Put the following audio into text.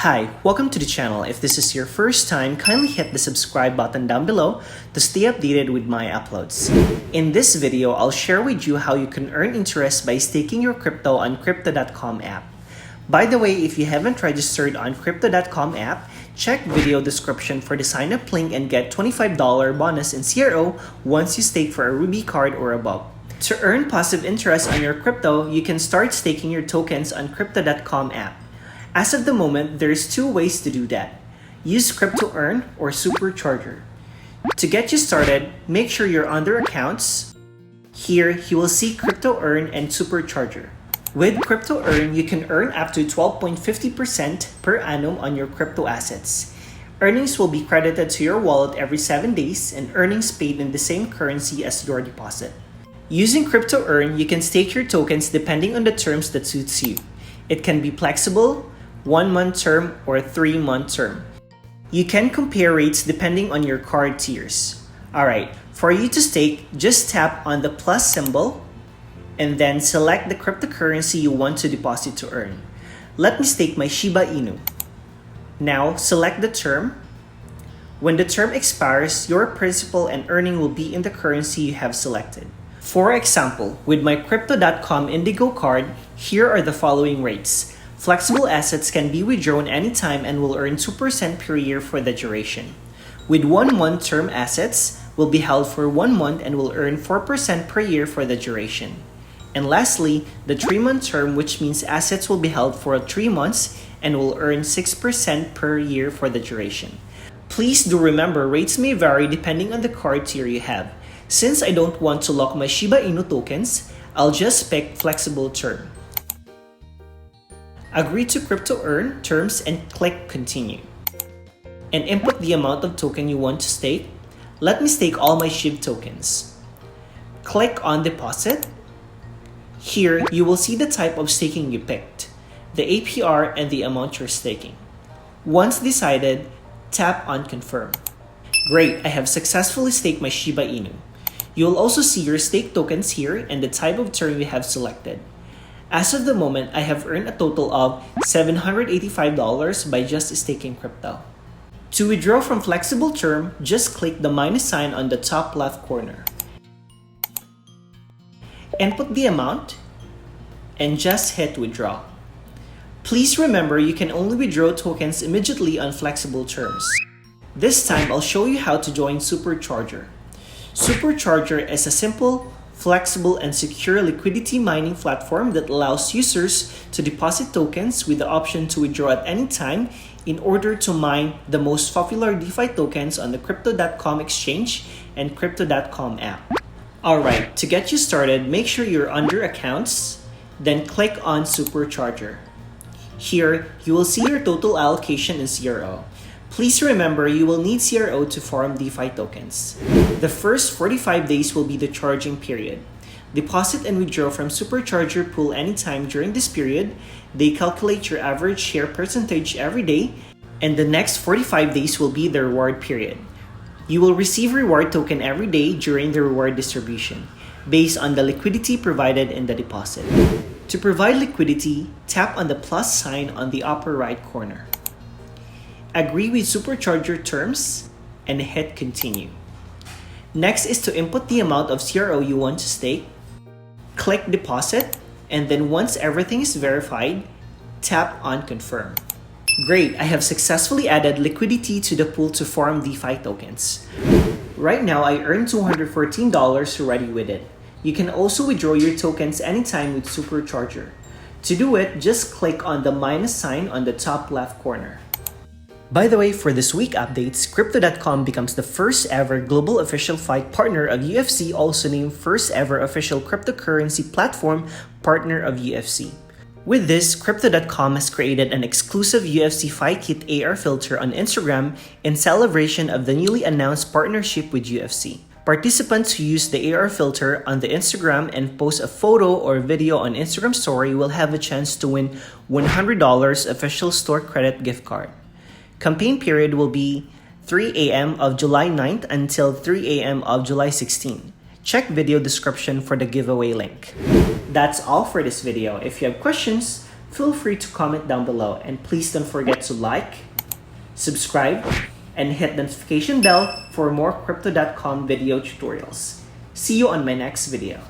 Hi, welcome to the channel. If this is your first time, kindly hit the subscribe button down below to stay updated with my uploads. In this video, I'll share with you how you can earn interest by staking your crypto on Crypto.com app. By the way, if you haven't registered on Crypto.com app, check video description for the sign up link and get $25 bonus in CRO once you stake for a Ruby card or above. To earn passive interest on your crypto, you can start staking your tokens on Crypto.com app. As of the moment, there's two ways to do that. Use Crypto Earn or Supercharger. To get you started, make sure you're under accounts. Here, you will see Crypto Earn and Supercharger. With Crypto Earn, you can earn up to 12.50% per annum on your crypto assets. Earnings will be credited to your wallet every 7 days and earnings paid in the same currency as your deposit. Using Crypto Earn, you can stake your tokens depending on the terms that suits you. It can be flexible, 1-month term, or 3-month term. You can compare rates depending on your card tiers. Alright, for you to stake, just tap on the plus symbol and then select the cryptocurrency you want to deposit to earn. Let me stake my Shiba Inu. Now, select the term. When the term expires, your principal and earning will be in the currency you have selected. For example, with my Crypto.com Indigo card, here are the following rates. Flexible assets can be withdrawn anytime and will earn 2% per year for the duration. With 1-month term assets, will be held for 1 month and will earn 4% per year for the duration. And lastly, the 3-month term, which means assets will be held for 3 months and will earn 6% per year for the duration. Please do remember, rates may vary depending on the card tier you have. Since I don't want to lock my Shiba Inu tokens, I'll just pick flexible term. Agree to Crypto Earn terms and click continue. And input the amount of token you want to stake. Let me stake all my SHIB tokens. Click on deposit. Here, you will see the type of staking you picked, the APR and the amount you're staking. Once decided, tap on confirm. Great, I have successfully staked my Shiba Inu. You'll also see your stake tokens here and the type of term you have selected. As of the moment, I have earned a total of $785 by just staking crypto. To withdraw from flexible term, just click the minus sign on the top left corner. Input the amount and just hit withdraw. Please remember, you can only withdraw tokens immediately on flexible terms. This time, I'll show you how to join Supercharger. Supercharger is a simple, flexible, and secure liquidity mining platform that allows users to deposit tokens with the option to withdraw at any time in order to mine the most popular DeFi tokens on the Crypto.com exchange and Crypto.com app. Alright, to get you started, make sure you're under accounts, then click on Supercharger. Here, you will see your total allocation in CRO. Please remember, you will need CRO to farm DeFi tokens. The first 45 days will be the charging period. Deposit and withdraw from Supercharger pool anytime during this period. They calculate your average share percentage every day, and the next 45 days will be the reward period. You will receive reward token every day during the reward distribution, based on the liquidity provided in the deposit. To provide liquidity, tap on the plus sign on the upper right corner. Agree with Supercharger terms and hit continue. Next is to input the amount of CRO you want to stake. Click deposit, and then once everything is verified, tap on confirm. Great, I have successfully added liquidity to the pool to farm DeFi tokens. Right now, I earned $214 already with it. You can also withdraw your tokens anytime with Supercharger. To do it, just click on the minus sign on the top left corner. By the way, for this week updates, Crypto.com becomes the first ever global official fight partner of UFC, also named first ever official cryptocurrency platform partner of UFC. With this, Crypto.com has created an exclusive UFC Fight Kit AR filter on Instagram in celebration of the newly announced partnership with UFC. Participants who use the AR filter on the Instagram and post a photo or video on Instagram story will have a chance to win $100 official store credit gift card. Campaign period will be 3 a.m. of July 9th until 3 a.m. of July 16th. Check video description for the giveaway link. That's all for this video. If you have questions, feel free to comment down below, and please don't forget to like, subscribe, and hit the notification bell for more Crypto.com video tutorials. See you on my next video.